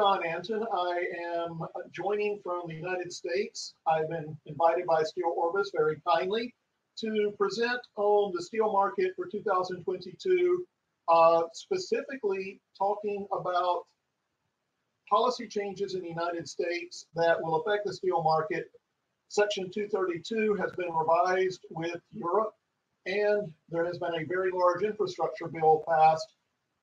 John Anton. I am joining from the United States. I've been invited by SteelOrbis very kindly to present on the steel market for 2022, specifically talking about policy changes in the United States that will affect the steel market. Section 232 has been revised with Europe, and there has been a very large infrastructure bill passed.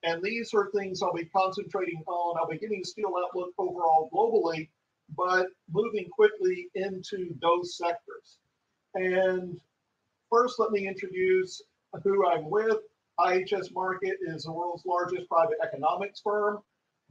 And these are things I'll be concentrating on. I'll be giving a steel outlook overall globally, but moving quickly into those sectors. And first, let me introduce who I'm with. IHS Markit is the world's largest private economics firm.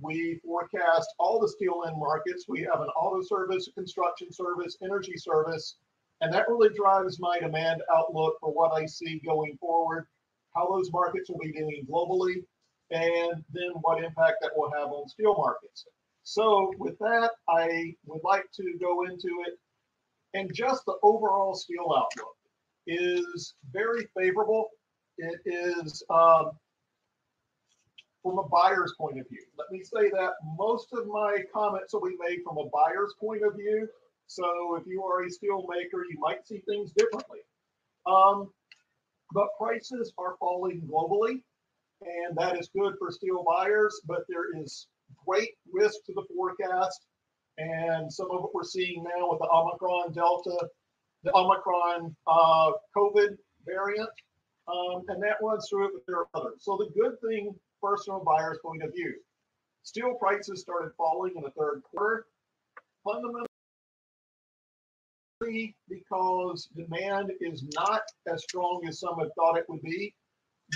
We forecast all the steel end markets. We have an auto service, a construction service, energy service, and that really drives my demand outlook for what I see going forward, how those markets will be doing globally, and then what impact that will have on steel markets. So with that, I would like to go into it. And just the overall steel outlook is very favorable. It is from a buyer's point of view. Let me say that most of my comments will be made from a buyer's point of view. So if you are a steel maker, you might see things differently. But prices are falling globally, and that is good for steel buyers, but there is great risk to the forecast. And some of what we're seeing now with the Omicron Delta, the Omicron COVID variant, and that runs through it, but there are others. So the good thing, first from a buyer's point of view, steel prices started falling in the third quarter, fundamentally because demand is not as strong as some had thought it would be.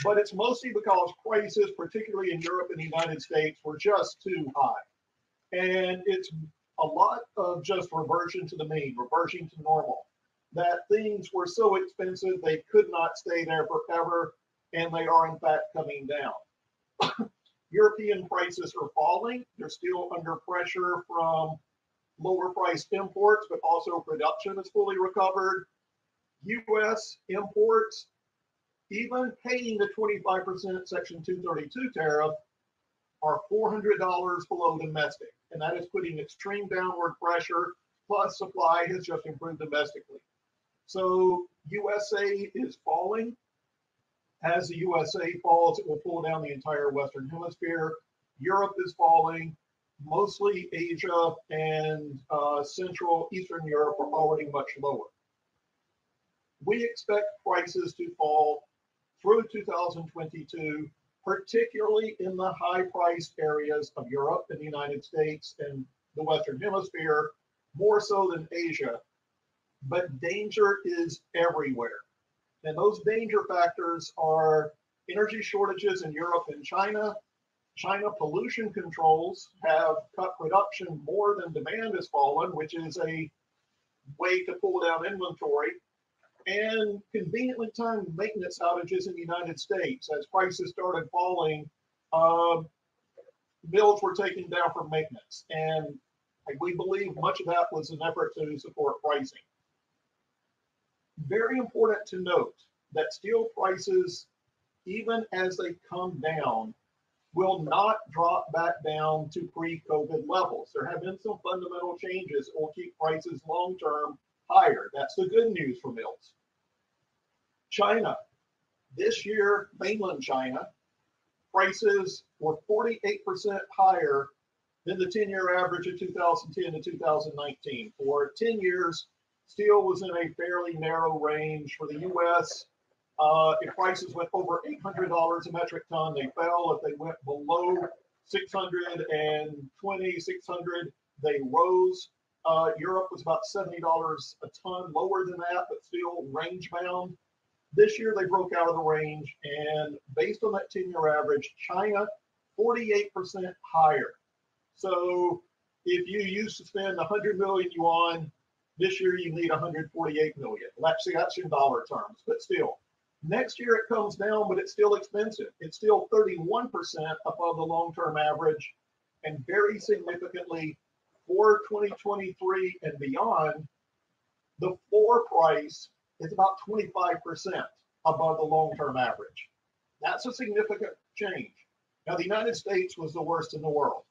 But it's mostly because prices, particularly in Europe and the United States, were just too high. And it's a lot of just reversion to the mean, reversion to normal, that things were so expensive they could not stay there forever, and they are in fact coming down. European prices are falling. They're still under pressure from lower priced imports, but also production is fully recovered. US imports, even paying the 25% Section 232 tariff, are $400 below domestic. And that is putting extreme downward pressure, plus supply has just improved domestically. So USA is falling. As the USA falls, it will pull down the entire Western Hemisphere. Europe is falling. Mostly Asia and Central Eastern Europe are already much lower. We expect prices to fall through 2022, particularly in the high-priced areas of Europe and the United States and the Western Hemisphere, more so than Asia. But danger is everywhere. And those danger factors are energy shortages in Europe and China. China pollution controls have cut production more than demand has fallen, which is a way to pull down inventory. And conveniently timed maintenance outages in the United States. As prices started falling, bills were taken down for maintenance. And we believe much of that was an effort to support pricing. Very important to note that steel prices, even as they come down, will not drop back down to pre-COVID levels. There have been some fundamental changes that will keep prices long-term higher. That's the good news for mills. China, this year, mainland China, prices were 48% higher than the 10-year average of 2010 to 2019. For 10 years, steel was in a fairly narrow range. For the U.S., if prices went over $800 a metric ton, they fell. If they went below 620, 600, they rose. Europe was about $70 a ton, lower than that, but still range bound. This year, they broke out of the range, and based on that 10-year average, China, 48% higher. So if you used to spend 100 million yuan, this year you need 148 million. Well, actually, that's in dollar terms, but still. Next year, it comes down, but it's still expensive. It's still 31% above the long-term average, and very significantly, for 2023 and beyond, the floor price is about 25% above the long-term average. That's a significant change. Now, the United States was the worst in the world.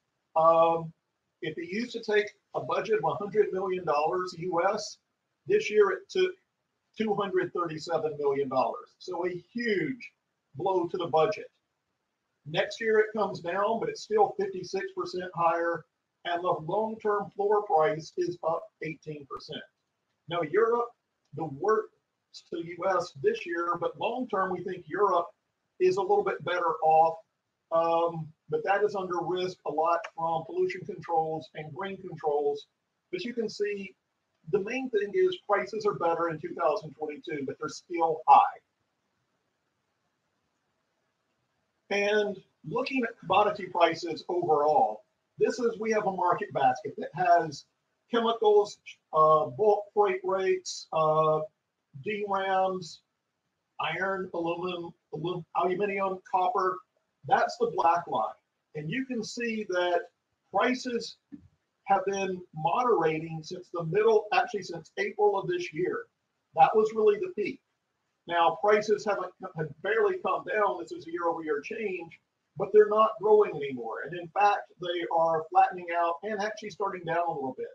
If it used to take a budget of $100 million US, this year it took $237 million. So a huge blow to the budget. Next year it comes down, but it's still 56% higher, and the long-term floor price is up 18%. Now Europe, the worst to US this year, but long-term we think Europe is a little bit better off, but that is under risk a lot from pollution controls and green controls. But you can see the main thing is prices are better in 2022, but they're still high. And looking at commodity prices overall, we have a market basket that has chemicals, bulk freight rates, DRAMs, iron, aluminum, copper. That's the black line. And you can see that prices have been moderating since since April of this year. That was really the peak. Now, prices have barely come down. This is a year-over-year change, but they're not growing anymore. And in fact, they are flattening out and actually starting down a little bit.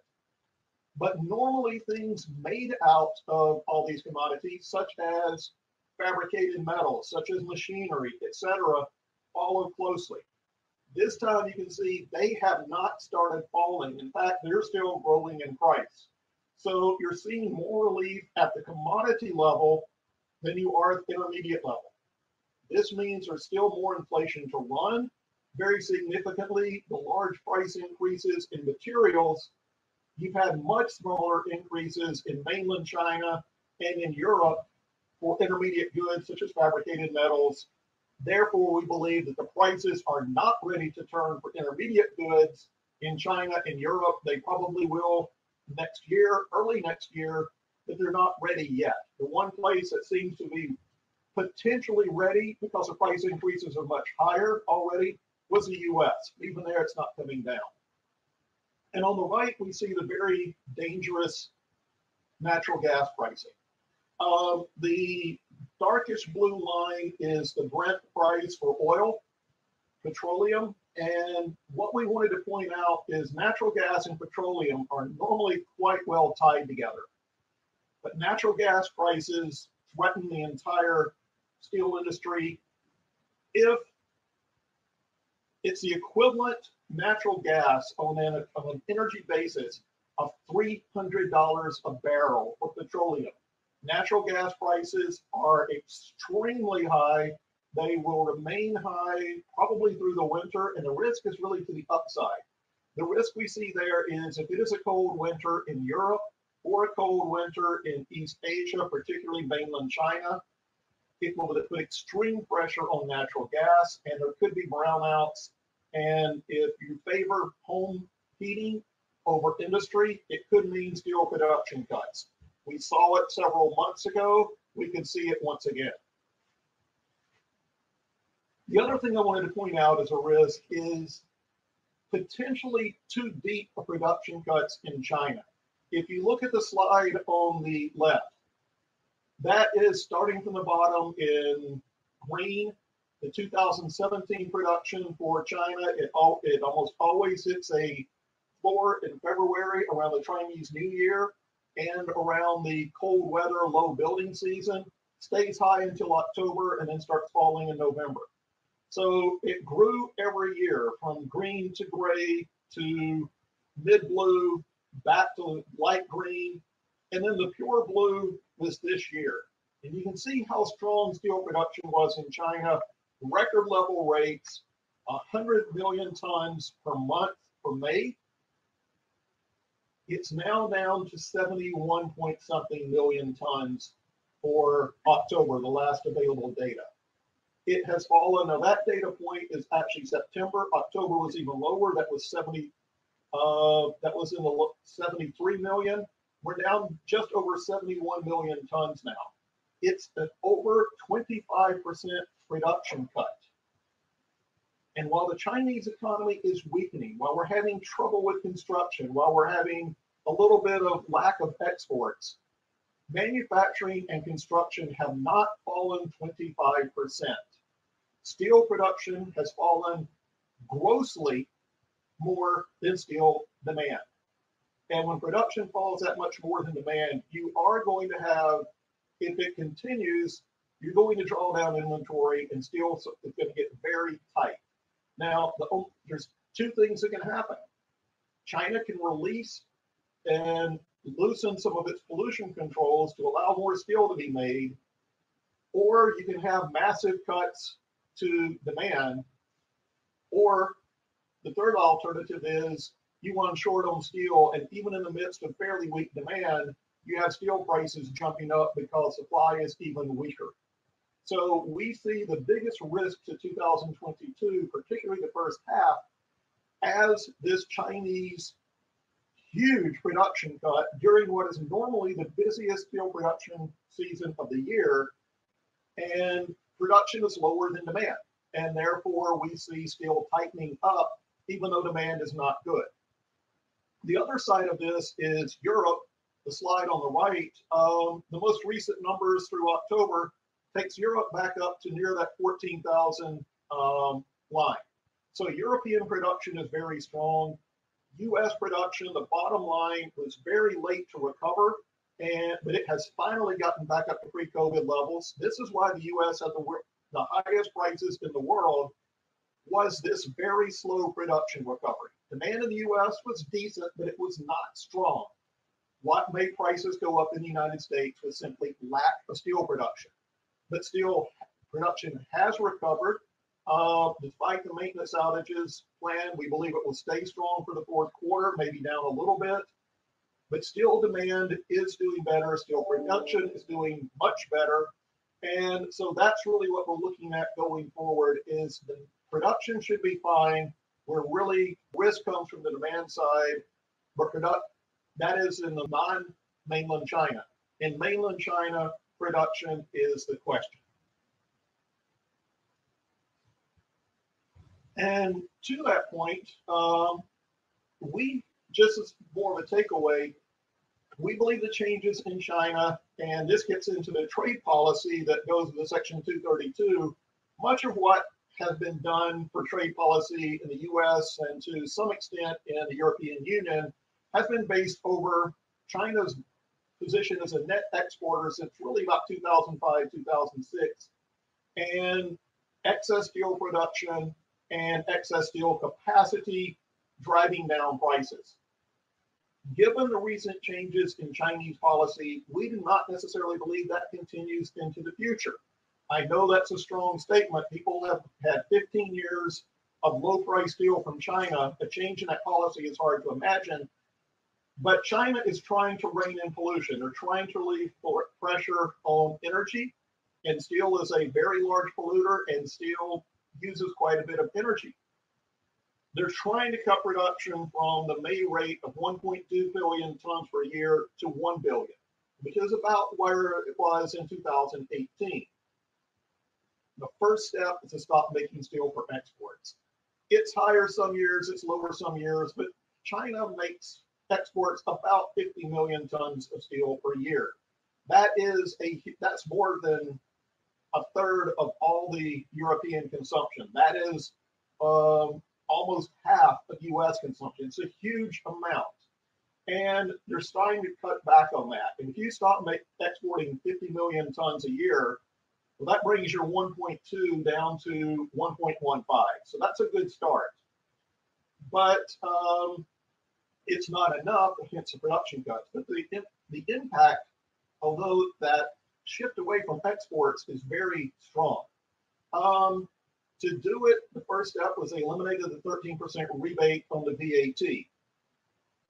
But normally things made out of all these commodities, such as fabricated metals, such as machinery, etc., follow closely. This time you can see they have not started falling. In fact, they're still growing in price. So you're seeing more relief at the commodity level than you are at the intermediate level. This means there's still more inflation to run. Very significantly, the large price increases in materials, you've had much smaller increases in mainland China and in Europe for intermediate goods such as fabricated metals. Therefore, we believe that the prices are not ready to turn for intermediate goods in China and Europe. They probably will next year, early next year, but they're not ready yet. The one place that seems to be potentially ready because the price increases are much higher already was the US. Even there, it's not coming down. And on the right, we see the very dangerous natural gas pricing. The darkish blue line is the Brent price for oil, petroleum. And what we wanted to point out is natural gas and petroleum are normally quite well tied together. But natural gas prices threaten the entire steel industry. If it's the equivalent natural gas on an energy basis of $300 a barrel for petroleum, natural gas prices are extremely high. They will remain high probably through the winter, and the risk is really to the upside. The risk we see there is if it is a cold winter in Europe or a cold winter in East Asia, particularly mainland China, it will put extreme pressure on natural gas, and there could be brownouts. And if you favor home heating over industry, it could mean steel production cuts. We saw it several months ago. We could see it once again. The other thing I wanted to point out as a risk is potentially too deep for production cuts in China. If you look at the slide on the left, that is starting from the bottom in green. The 2017 production for China, it almost always hits a floor in February around the Chinese New Year and around the cold weather, low building season, stays high until October and then starts falling in November. So it grew every year from green to gray to mid blue, back to light green, and then the pure blue was this year. And you can see how strong steel production was in China. Record level rates, 100 million tons per month for May. It's now down to 71 point something million tons for October, the last available data. It has fallen. Now that data point is actually September. October was even lower. That was 70. That was in the 73 million. We're down just over 71 million tons now. It's an over 25% production cut. And while the Chinese economy is weakening, while we're having trouble with construction, while we're having a little bit of lack of exports, manufacturing and construction have not fallen 25%. Steel production has fallen grossly more than steel demand. And when production falls that much more than demand, you are going to have, if it continues, you're going to draw down inventory and steel is going to get very tight. Now, there's two things that can happen. China can release and loosen some of its pollution controls to allow more steel to be made, or you can have massive cuts to demand, or the third alternative is you run short on steel, and even in the midst of fairly weak demand, you have steel prices jumping up because supply is even weaker. So we see the biggest risk to 2022, particularly the first half, as this Chinese huge production cut during what is normally the busiest steel production season of the year, and production is lower than demand. And therefore, we see steel tightening up, even though demand is not good. The other side of this is Europe, the slide on the right. The most recent numbers through October takes Europe back up to near that 14,000 line. So European production is very strong. US production, the bottom line, was very late to recover, but it has finally gotten back up to pre-COVID levels. This is why the US had the highest prices in the world, was this very slow production recovery. Demand in the US was decent, but it was not strong. What made prices go up in the United States was simply lack of steel production. But steel production has recovered. Despite the maintenance outages planned, we believe it will stay strong for the fourth quarter, maybe down a little bit. But steel demand is doing better. Steel production is doing much better. And so that's really what we're looking at going forward is the production should be fine. Where really risk comes from the demand side, but that is in the non-mainland China. In mainland China, production is the question. And to that point, we, just as more of a takeaway, we believe the changes in China, and this gets into the trade policy that goes into Section 232, much of what has been done for trade policy in the US and to some extent in the European Union has been based over China's position as a net exporter since really about 2005, 2006, and excess steel production and excess steel capacity driving down prices. Given the recent changes in Chinese policy, we do not necessarily believe that continues into the future. I know that's a strong statement. People have had 15 years of low price steel from China. A change in that policy is hard to imagine. But China is trying to rein in pollution. They're trying to relieve pressure on energy. And steel is a very large polluter, and steel uses quite a bit of energy. They're trying to cut production from the May rate of 1.2 billion tons per year to 1 billion, which is about where it was in 2018. The first step is to stop making steel for exports. It's higher some years, it's lower some years, but China exports about 50 million tons of steel per year. That's more than a third of all the European consumption. That is almost half of US consumption. It's a huge amount. And they're starting to cut back on that. And if you stop exporting 50 million tons a year, well, that brings your 1.2 down to 1.15. So that's a good start. But it's not enough against the production cuts. But the impact, although that shift away from exports is very strong. To do it, the first step was they eliminated the 13% rebate on the VAT.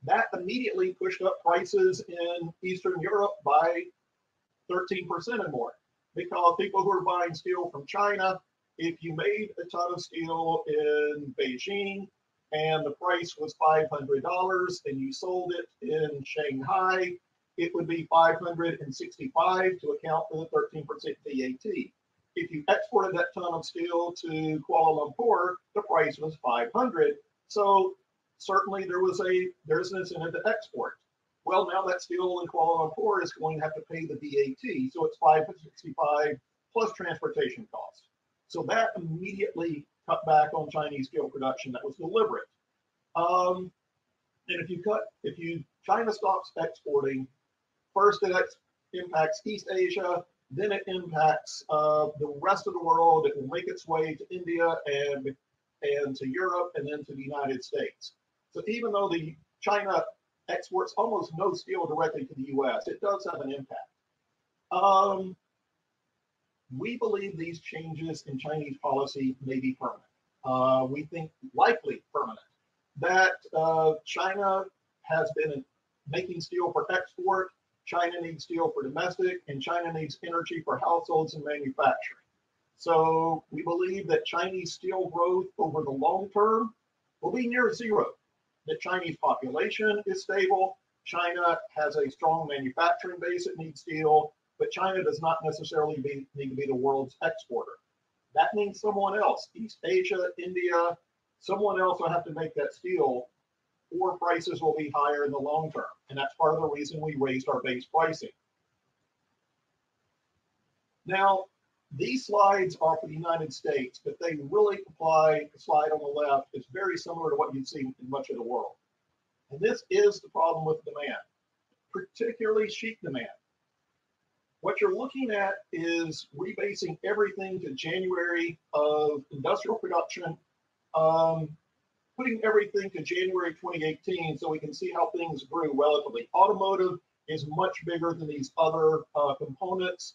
That immediately pushed up prices in Eastern Europe by 13% or more, because people who are buying steel from China, if you made a ton of steel in Beijing and the price was $500 and you sold it in Shanghai, it would be $565 to account for the 13% VAT. If you exported that ton of steel to Kuala Lumpur, the price was $500. So certainly there's an incentive to export. Well, now that steel in Kuala Lumpur is going to have to pay the VAT, so it's $565 plus transportation costs. So that immediately cut back on Chinese steel production. That was deliberate. And if China stops exporting, first it impacts East Asia, then it impacts the rest of the world. It will make its way to India and to Europe and then to the United States. So even though China exports almost no steel directly to the U.S., it does have an impact. We believe these changes in Chinese policy may be permanent. We think likely permanent. That China has been making steel for export, China needs steel for domestic, and China needs energy for households and manufacturing. So we believe that Chinese steel growth over the long term will be near zero. The Chinese population is stable. China has a strong manufacturing base that needs steel, but China does not necessarily need to be the world's exporter. That means someone else, East Asia, India, someone else will have to make that steel, or prices will be higher in the long term. And that's part of the reason we raised our base pricing. Now, these slides are for the United States, but they really apply. The slide on the left is very similar to what you'd see in much of the world. And this is the problem with demand, particularly sheet demand. What you're looking at is rebasing everything to January of industrial production, putting everything to January 2018 so we can see how things grew relatively. Automotive is much bigger than these other components.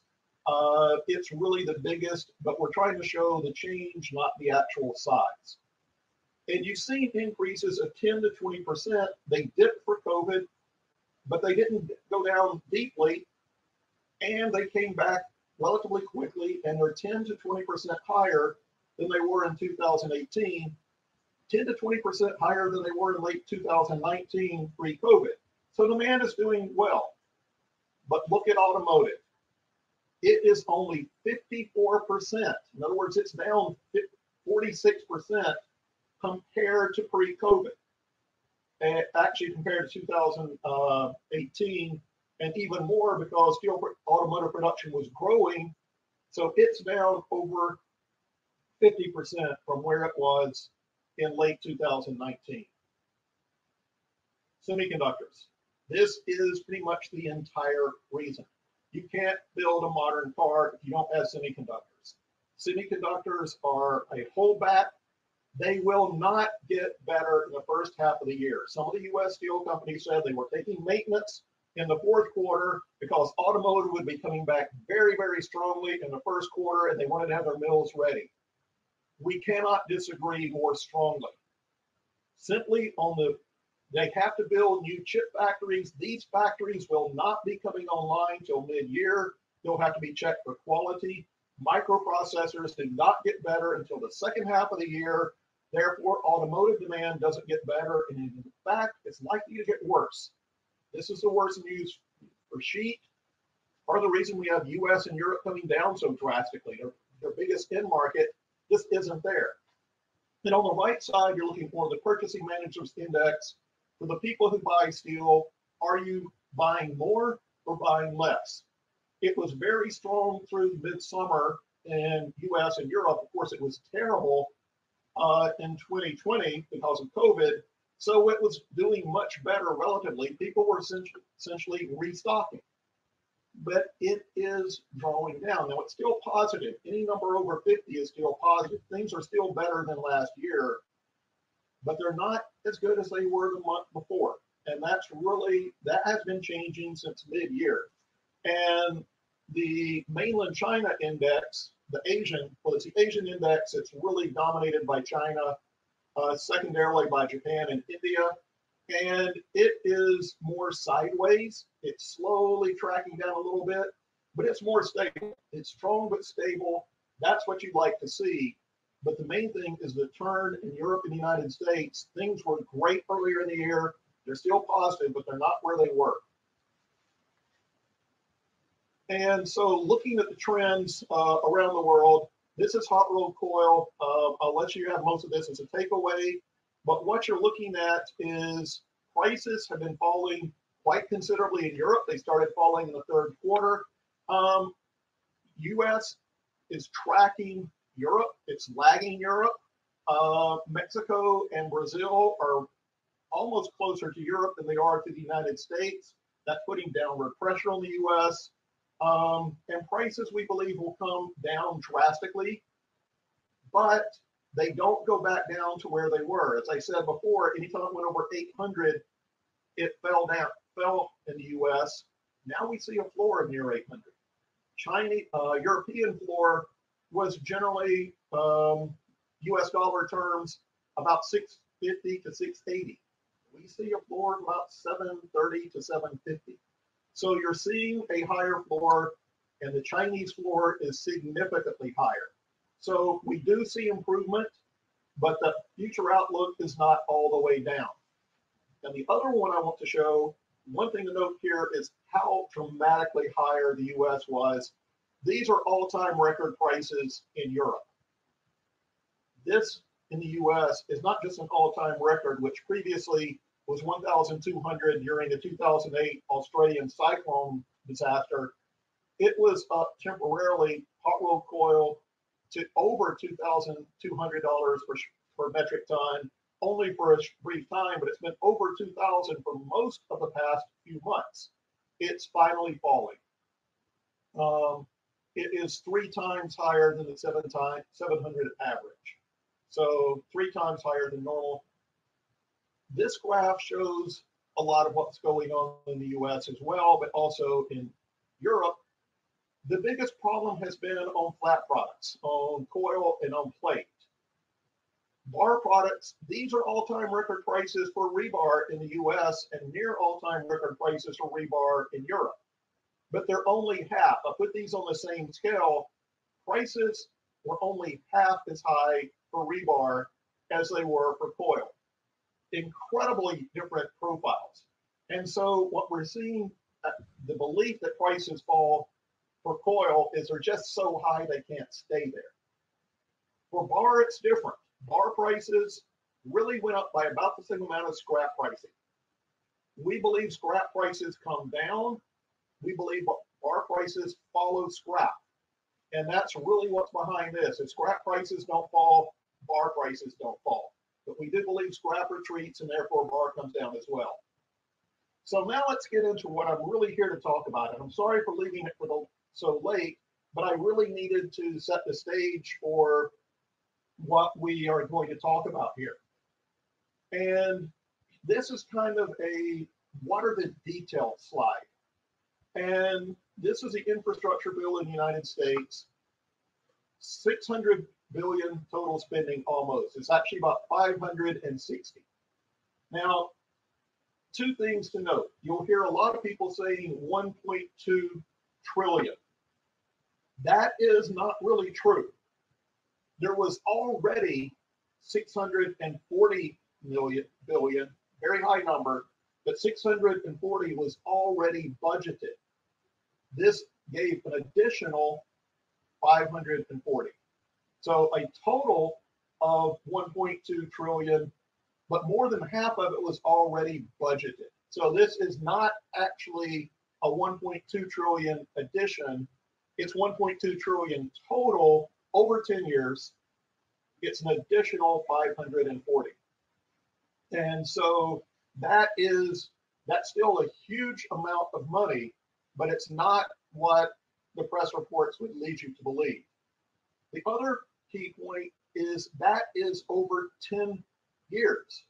It's really the biggest, but we're trying to show the change, not the actual size. And you've seen increases of 10 to 20%. They dipped for COVID, but they didn't go down deeply. And they came back relatively quickly, and they're 10 to 20% higher than they were in 2018, 10 to 20% higher than they were in late 2019 pre-COVID. So demand is doing well. But look at automotive. It is only 54%. In other words, it's down 46% compared to pre-COVID. And actually compared to 2018, and even more because steel automotive production was growing. So it's down over 50% from where it was in late 2019. Semiconductors. This is pretty much the entire reason. You can't build a modern car if you don't have semiconductors. Semiconductors are a holdback. They will not get better in the first half of the year. Some of the U.S. steel companies said they were taking maintenance in the fourth quarter because automotive would be coming back very, very strongly in the first quarter, and they wanted to have their mills ready. We cannot disagree more strongly. Simply they have to build new chip factories. These factories will not be coming online till mid-year. They'll have to be checked for quality. Microprocessors do not get better until the second half of the year. Therefore, automotive demand doesn't get better, and in fact, it's likely to get worse. This is the worst news for sheet. Part of the reason we have US and Europe coming down so drastically, their biggest end market, this isn't there. And on the right side, you're looking for the Purchasing Managers Index. For the people who buy steel, are you buying more or buying less? It was very strong through midsummer in US and Europe. Of course, it was terrible in 2020 because of COVID. So it was doing much better relatively. People were essentially restocking. But it is drawing down. Now, it's still positive. Any number over 50 is still positive. Things are still better than last year, but they're not as good as they were the month before. And that has been changing since mid-year. And the mainland China index, the Asian index, it's really dominated by China, secondarily by Japan and India. And it is more sideways. It's slowly tracking down a little bit, but it's more stable. It's strong but stable. That's what you'd like to see. But the main thing is the turn in Europe and the United States. Things were great earlier in the year. They're still positive, but they're not where they were. And so looking at the trends around the world, this is hot rolled coil. I'll let you have most of this as a takeaway. But what you're looking at is prices have been falling quite considerably in Europe. They started falling in the third quarter. US is tracking Europe. It's lagging Europe. Mexico and Brazil are almost closer to Europe than they are to the United States. That's putting downward pressure on the U.S. And prices, we believe, will come down drastically, but they don't go back down to where they were. As I said before, anytime it went over 800, it fell in the U.S. Now we see a floor of near 800. European floor was generally U.S. dollar terms about 650 to 680. We see a floor of about 730 to 750. So you're seeing a higher floor, and the Chinese floor is significantly higher. So we do see improvement, but the future outlook is not all the way down. And the other one I want to show, one thing to note here is how dramatically higher the U.S. was. These are all-time record prices in Europe. This in the U.S. is not just an all-time record, which previously was 1,200 during the 2008 Australian cyclone disaster. It was up temporarily, hot rolled coil, to over $2,200 per metric ton, only for a brief time, but it's been over 2,000 for most of the past few months. It's finally falling. It is 3 times higher than the 700 average. So 3 times higher than normal. This graph shows a lot of what's going on in the US as well, but also in Europe. The biggest problem has been on flat products, on coil and on plate. Bar products, these are all-time record prices for rebar in the US and near all-time record prices for rebar in Europe. But they're only half. I put these on the same scale. Prices were only half as high for rebar as they were for coil. Incredibly different profiles. And so what we're seeing, the belief that prices fall for coil is they're just so high they can't stay there. For bar, it's different. Bar prices really went up by about the same amount as scrap pricing. We believe scrap prices come down. We believe bar prices follow scrap. And that's really what's behind this. If scrap prices don't fall, bar prices don't fall. But we do believe scrap retreats and therefore bar comes down as well. So now let's get into what I'm really here to talk about. And I'm sorry for leaving it so late, but I really needed to set the stage for what we are going to talk about here. And this is kind of a what are the details slide. And this is the infrastructure bill in the United States. 600 billion total spending almost. It's actually about 560. Now, 2 things to note. You'll hear a lot of people saying 1.2 trillion. That is not really true. There was already 640 billion, very high number, but 640 was already budgeted. This gave an additional 540. So a total of 1.2 trillion, but more than half of it was already budgeted. So this is not actually a 1.2 trillion addition. It's 1.2 trillion total over 10 years. It's an additional 540. And so that's still a huge amount of money, but it's not what the press reports would lead you to believe. The other key point is that is over 10 years.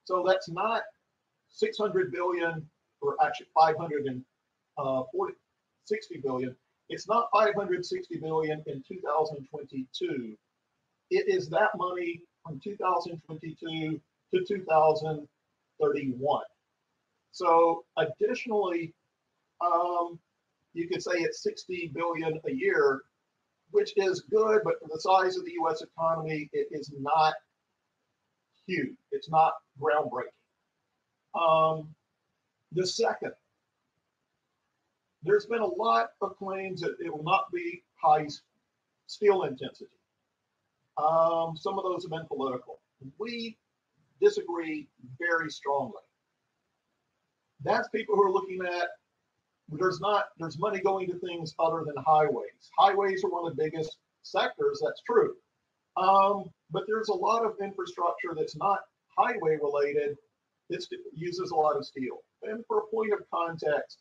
So that's not 600 billion, or actually 560 billion. It's not 560 billion in 2022. It is that money from 2022 to 2031. So additionally, you could say it's 60 billion a year, which is good, but for the size of the US economy, it is not huge. It's not groundbreaking. The second, there's been a lot of claims that it will not be high steel intensity. Some of those have been political. We disagree very strongly. That's people who are looking at there's money going to things other than highways. Highways are one of the biggest sectors, that's true. But there's a lot of infrastructure that's not highway related It uses a lot of steel. And for a point of context,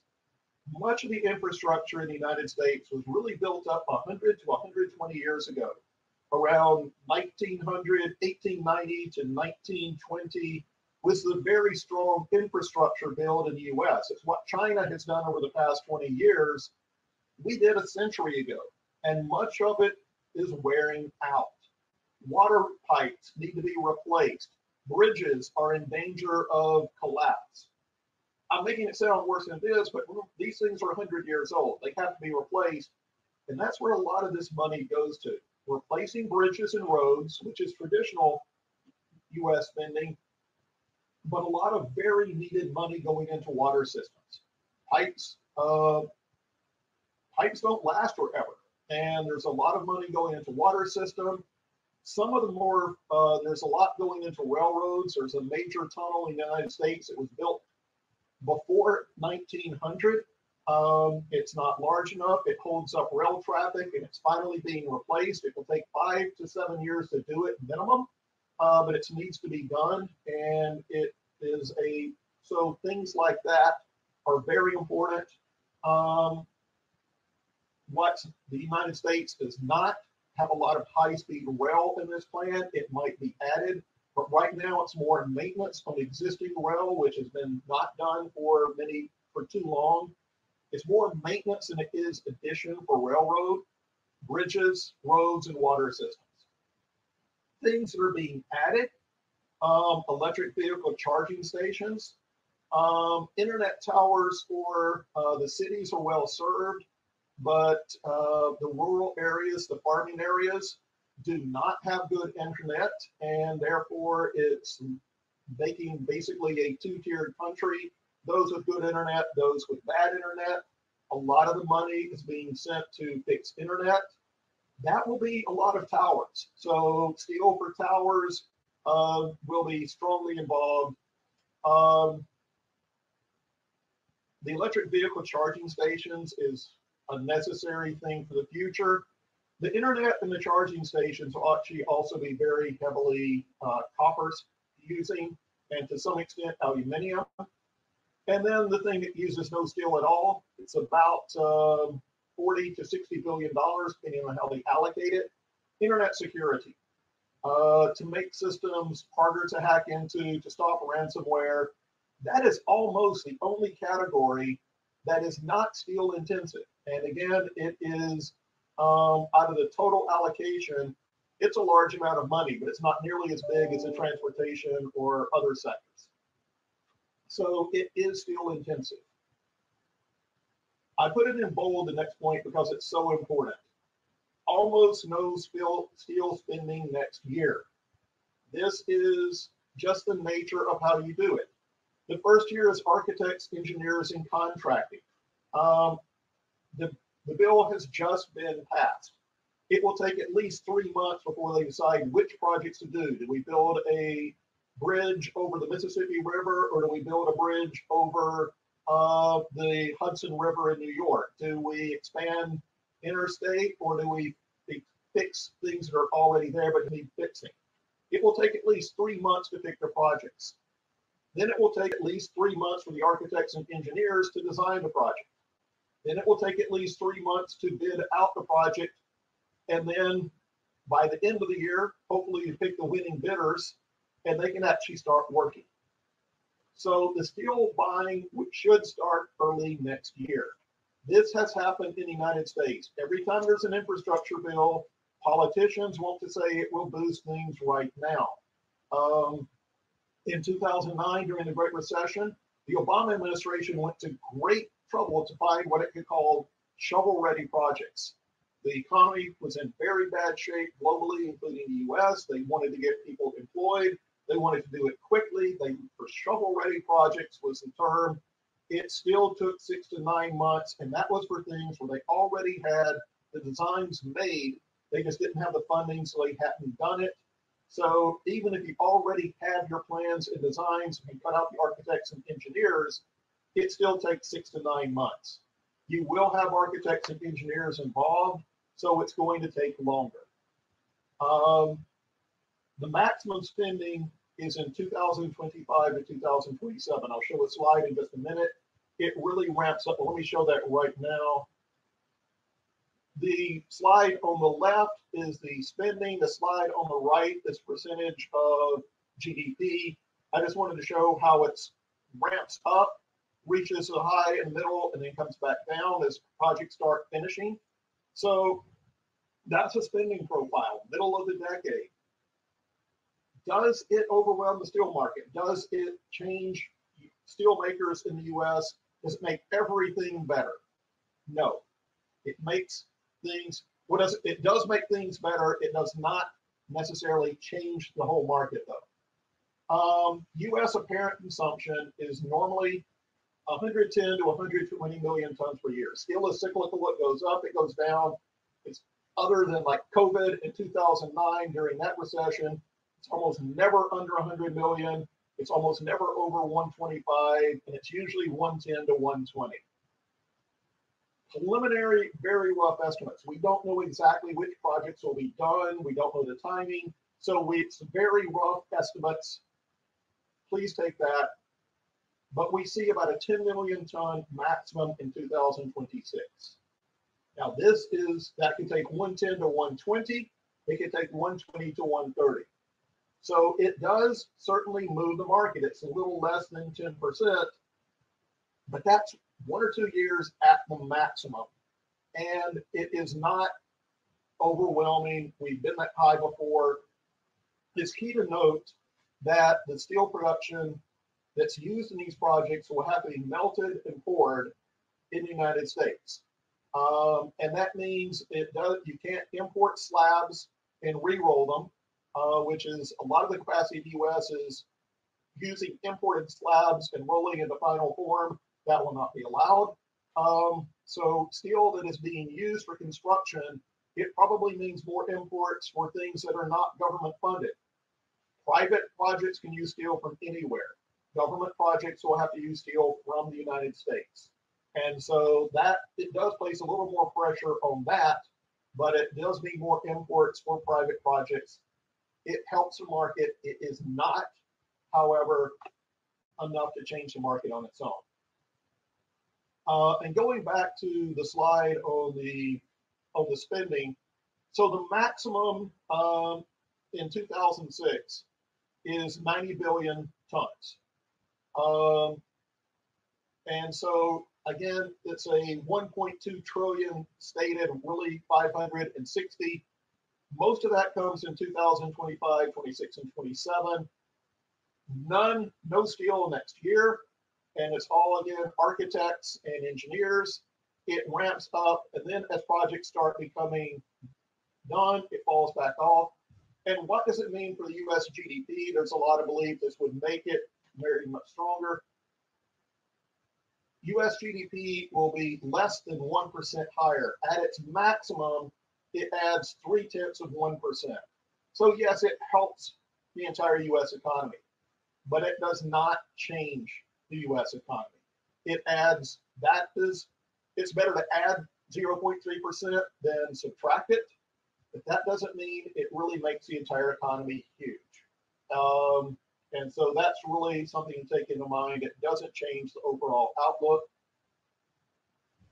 much of the infrastructure in the United States was really built up 100 to 120 years ago. Around 1900, 1890 to 1920 was the very strong infrastructure build in the US. It's what China has done over the past 20 years. We did a century ago, and much of it is wearing out. Water pipes need to be replaced. Bridges are in danger of collapse. I'm making it sound worse than it is, but these things are 100 years old. They have to be replaced. And that's where a lot of this money goes to. Replacing bridges and roads, which is traditional US spending, but a lot of very needed money going into water systems. Pipes don't last forever. And there's a lot of money going into water system. Some of the more, there's a lot going into railroads. There's a major tunnel in the United States that was built before 1900. It's not large enough. It holds up rail traffic, and it's finally being replaced. It will take 5 to 7 years to do it minimum, but it needs to be done. And it is so things like that are very important. What the United States does not have a lot of high-speed rail in this plan. It might be added, but right now it's more maintenance on existing rail, which has been not done for too long. It's more maintenance than it is addition for railroad, bridges, roads, and water systems. Things that are being added, electric vehicle charging stations, internet towers for the cities are well served, but the rural areas, the farming areas, do not have good internet, and therefore it's making basically a two-tiered country. Those with good internet, those with bad internet. A lot of the money is being sent to fix internet. That will be a lot of towers. So steel for towers will be strongly involved. The electric vehicle charging stations is a necessary thing for the future. The internet and the charging stations will actually also be very heavily copper using, and to some extent aluminum. And then the thing that uses no steel at all, it's about $40 to $60 billion, depending on how they allocate it. Internet security, to make systems harder to hack into, to stop ransomware. That is almost the only category that is not steel intensive. And again, it is out of the total allocation, it's a large amount of money, but it's not nearly as big as in transportation or other sectors. So it is steel intensive. I put it in bold, the next point, because it's so important. Almost no steel spending next year. This is just the nature of how you do it. The first year is architects, engineers, and contracting. The bill has just been passed. It will take at least 3 months before they decide which projects to do. Do we build a bridge over the Mississippi River, or do we build a bridge over the Hudson River in New York? Do we expand interstate, or do we fix things that are already there but need fixing? It will take at least 3 months to pick the projects. Then it will take at least 3 months for the architects and engineers to design the project. Then it will take at least 3 months to bid out the project. And then by the end of the year, hopefully you pick the winning bidders and they can actually start working. So the steel buying should start early next year. This has happened in the United States. Every time there's an infrastructure bill, politicians want to say it will boost things right now. In 2009, during the Great Recession, the Obama administration went to great trouble to find what it could call shovel-ready projects. The economy was in very bad shape globally, including the US. They wanted to get people employed. They wanted to do it quickly. For shovel-ready projects was the term. It still took 6 to 9 months, and that was for things where they already had the designs made. They just didn't have the funding, so they hadn't done it. So even if you already have your plans and designs and cut out the architects and engineers, it still takes 6 to 9 months. You will have architects and engineers involved, so it's going to take longer. The maximum spending is in 2025 to 2027. I'll show a slide in just a minute. It really ramps up. Let me show that right now. The slide on the left is the spending. The slide on the right is percentage of GDP. I just wanted to show how it's ramps up, reaches a high in the middle, and then comes back down as projects start finishing. So that's a spending profile, middle of the decade. Does it overwhelm the steel market? Does it change steel makers in the US? Does it make everything better? No. It makes things, it does make things better. It does not necessarily change the whole market though. US apparent consumption is normally 110 to 120 million tons per year. Steel is cyclical, it goes up, it goes down. It's other than like COVID in 2009 during that recession, it's almost never under 100 million. It's almost never over 125, and it's usually 110 to 120. Preliminary, very rough estimates. We don't know exactly which projects will be done. We don't know the timing. So it's very rough estimates. Please take that. But we see about a 10 million ton maximum in 2026. Now that can take 110 to 120. It can take 120 to 130. So it does certainly move the market. It's a little less than 10%, but that's 1 or 2 years at the maximum. And it is not overwhelming. We've been that high before. It's key to note that the steel production that's used in these projects will have to be melted and poured in the United States. And that means you can't import slabs and re-roll them, which is a lot of the capacity of the US is using imported slabs and rolling into final form. That will not be allowed. So steel that is being used for construction, it probably means more imports for things that are not government funded. Private projects can use steel from anywhere. Government projects will have to use steel from the United States. And so that it does place a little more pressure on that, but it does mean more imports for private projects. It helps the market. It is not, however, enough to change the market on its own. And going back to the slide on the spending, so the maximum in 2006 is 90 billion tons. And so again, it's a 1.2 trillion stated, really 560. Most of that comes in 2025, 26, and 27. No steel next year. And it's all, again, architects and engineers. It ramps up, and then as projects start becoming done, it falls back off. And what does it mean for the US GDP? There's a lot of belief this would make it very much stronger. US GDP will be less than 1% higher. At its maximum, it adds 0.3%. So yes, it helps the entire US economy, but it does not change the US economy. It adds, it's better to add 0.3% than subtract it, but that doesn't mean it really makes the entire economy huge. And so that's really something to take into mind. It doesn't change the overall outlook.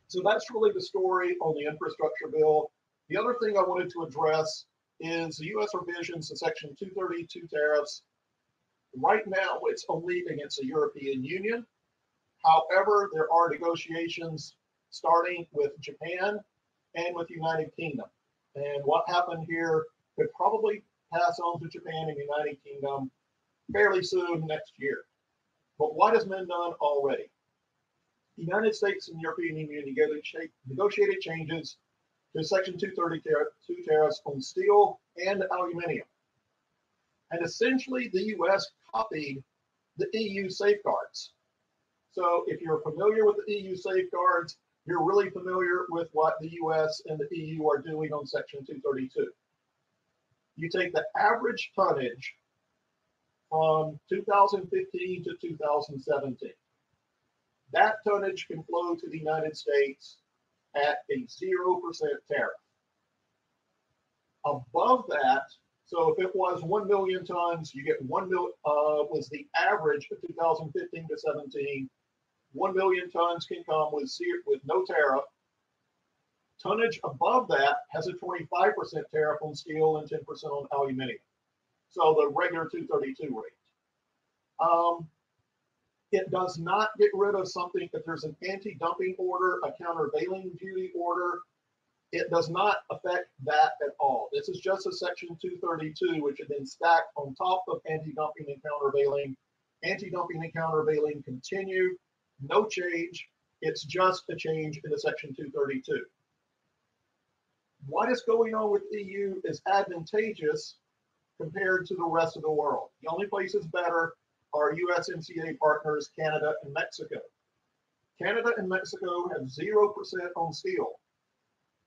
So that's really the story on the infrastructure bill. The other thing I wanted to address is the US revisions to Section 232 tariffs. Right now, it's only against the European Union. However, there are negotiations starting with Japan and with the United Kingdom. And what happened here could probably pass on to Japan and the United Kingdom fairly soon next year. But what has been done already? The United States and the European Union negotiated changes to Section 232 tariffs on steel and aluminum. And essentially, the US copied the EU safeguards. So if you're familiar with the EU safeguards, you're really familiar with what the US and the EU are doing on Section 232. You take the average tonnage from 2015 to 2017. That tonnage can flow to the United States at a 0% tariff. Above that, So if it was 1 million tons, you get 1 million, was the average of 2015 to 17. 1 million tons can come with no tariff. Tonnage above that has a 25% tariff on steel and 10% on aluminum. So the regular 232 rate. It does not get rid of something if there's an anti-dumping order, a countervailing duty order. It does not affect that at all. This is just a Section 232, which has been stacked on top of anti-dumping and countervailing. Anti-dumping and countervailing continue, no change. It's just a change in the Section 232. What is going on with EU is advantageous compared to the rest of the world. The only places better are USMCA partners, Canada and Mexico. Canada and Mexico have 0% on steel.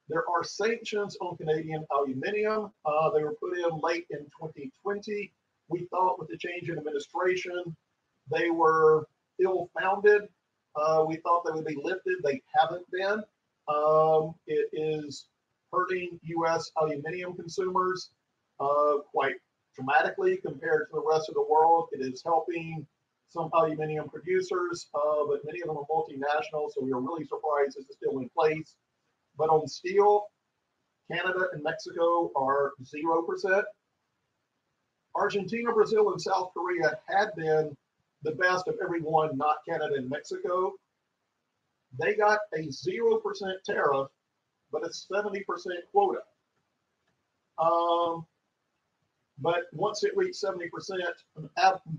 There are sanctions on Canadian aluminum. They were put in late in 2020. We thought with the change in administration, they were ill-founded. We thought they would be lifted. They haven't been. It is hurting U.S. aluminum consumers quite dramatically compared to the rest of the world. It is helping some aluminum producers, but many of them are multinational, so we are really surprised this is still in place. But on steel, Canada and Mexico are 0%. Argentina, Brazil, and South Korea had been the best of everyone, not Canada and Mexico. They got a 0% tariff, but a 70% quota. But once it reached 70%,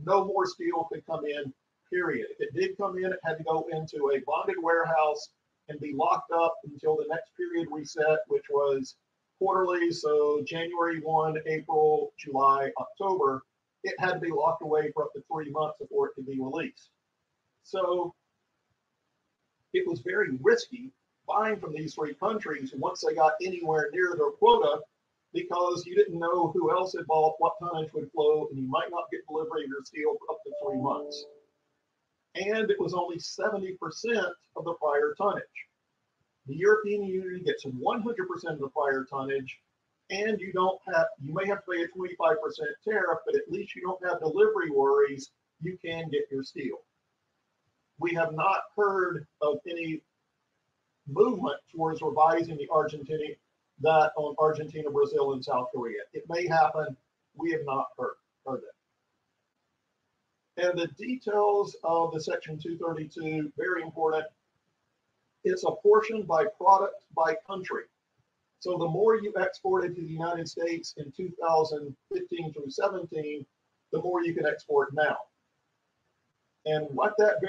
no more steel could come in, period. If it did come in, it had to go into a bonded warehouse and be locked up until the next period reset, which was quarterly. So January 1, April, July, October, it had to be locked away for up to 3 months before it could be released. So it was very risky buying from these three countries once they got anywhere near their quota, because you didn't know who else had bought, what tonnage would flow, and you might not get delivery of your steel for up to 3 months. And it was only 70% of the prior tonnage. The European Union gets 100% of the prior tonnage, and you may have to pay a 25% tariff, but at least you don't have delivery worries. You can get your steel. We have not heard of any movement towards revising the Argentina, Brazil, and South Korea. It may happen. We have not heard it. And the details of the Section 232, very important. It's apportioned by product by country. So the more you exported to the United States in 2015 through 17, the more you can export now. And what that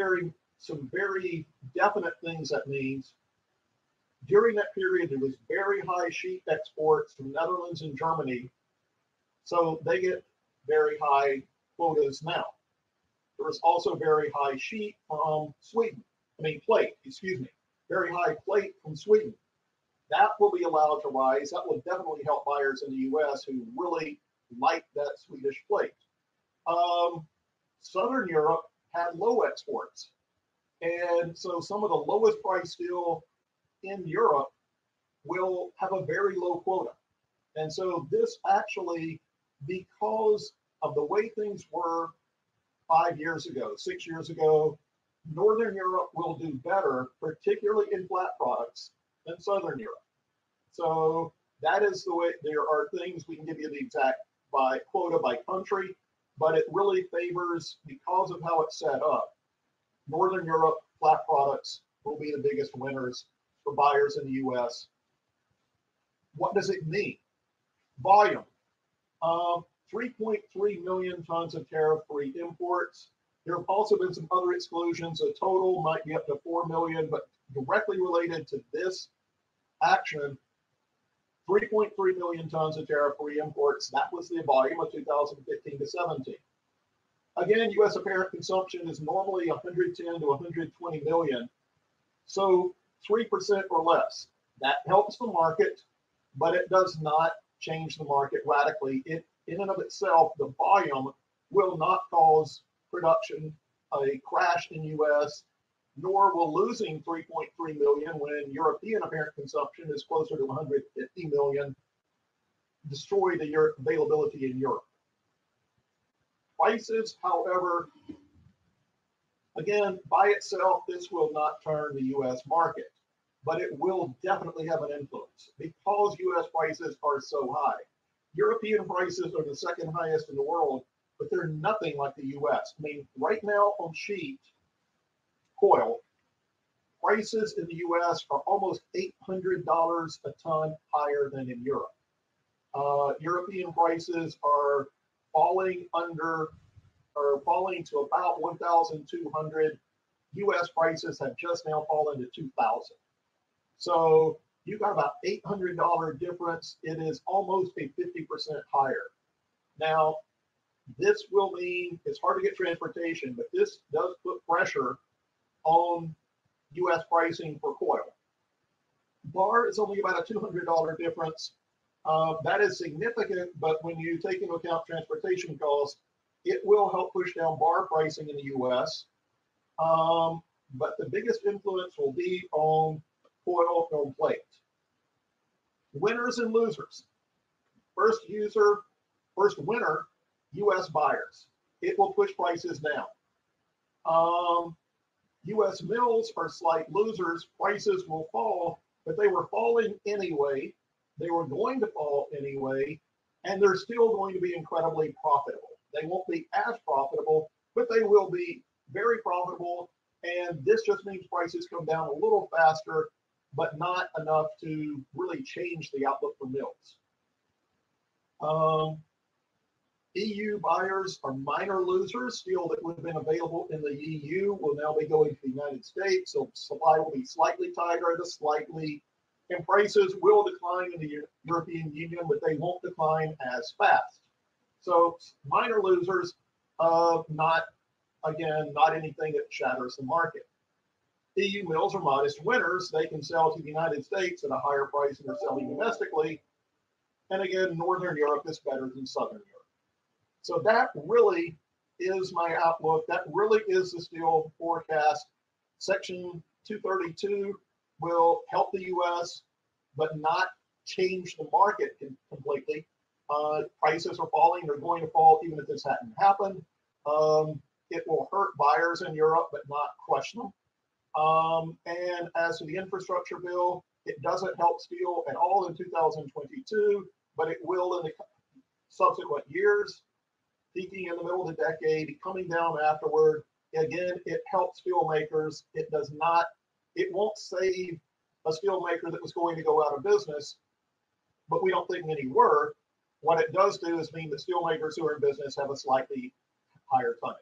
some very definite things that means, during that period, there was very high sheet exports from Netherlands and Germany. So they get very high quotas now. There was also very high sheet from plate, very high plate from Sweden. That will be allowed to rise. That will definitely help buyers in the U.S. who really like that Swedish plate. Southern Europe had low exports. And so some of the lowest price steel in Europe will have a very low quota. And so this actually, because of the way things were 5 years ago, 6 years ago, Northern Europe will do better, particularly in flat products, than Southern Europe. So that is the way. There are things we can give you the exact by quota by country, but it really favors, because of how it's set up, Northern Europe flat products will be the biggest winners for buyers in the U.S. What does it mean? Volume. 3.3 million tons of tariff-free imports. There have also been some other exclusions. A total might be up to 4 million, but directly related to this action, 3.3 million tons of tariff-free imports. That was the volume of 2015 to 17. Again, U.S. apparent consumption is normally 110 to 120 million. So 3% or less. That helps the market, but it does not change the market radically. It, in and of itself, the volume will not cause production a crash in U.S., nor will losing 3.3 million when European apparent consumption is closer to 150 million destroy the availability in Europe. Prices, however, again, by itself, this will not turn the U.S. market, but it will definitely have an influence because U.S. prices are so high. European prices are the second highest in the world, but they're nothing like the U.S. I mean, right now on sheet coil, prices in the U.S. are almost $800 a ton higher than in Europe. European prices are falling to about 1,200. U.S. prices have just now fallen to 2,000. So you've got about $800 difference. It is almost a 50% higher. Now, this will mean it's hard to get transportation, but this does put pressure on U.S. pricing for coil. Bar is only about a $200 difference. That is significant, but when you take into account transportation costs, it will help push down bar pricing in the U.S. But the biggest influence will be on coil on plate. Winners and losers. First winner, U.S. buyers. It will push prices down. U.S. mills are slight losers. Prices will fall, but they were falling anyway. They were going to fall anyway, and they're still going to be incredibly profitable. They won't be as profitable, but they will be very profitable. And this just means prices come down a little faster, but not enough to really change the outlook for mills. EU buyers are minor losers. Steel that would have been available in the EU will now be going to the United States. So supply will be slightly tighter, and prices will decline in the European Union, but they won't decline as fast. So minor losers, not anything that shatters the market. EU mills are modest winners. They can sell to the United States at a higher price than they're selling domestically. And again, Northern Europe is better than Southern Europe. So that really is my outlook. That really is the steel forecast. Section 232 will help the U.S., but not change the market completely. Prices are falling. They're going to fall even if this hadn't happened. It will hurt buyers in Europe, but not crush them. And as to the infrastructure bill, it doesn't help steel at all in 2022, but it will in the subsequent years, peaking in the middle of the decade, coming down afterward. Again, it helps steel makers. It won't save a steel maker that was going to go out of business, but we don't think many were. What it does do is mean that steel makers who are in business have a slightly higher tonnage.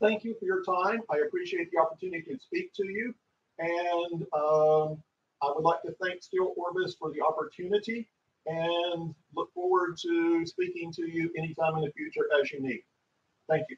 Thank you for your time. I appreciate the opportunity to speak to you. And I would like to thank SteelOrbis for the opportunity and look forward to speaking to you anytime in the future as you need. Thank you.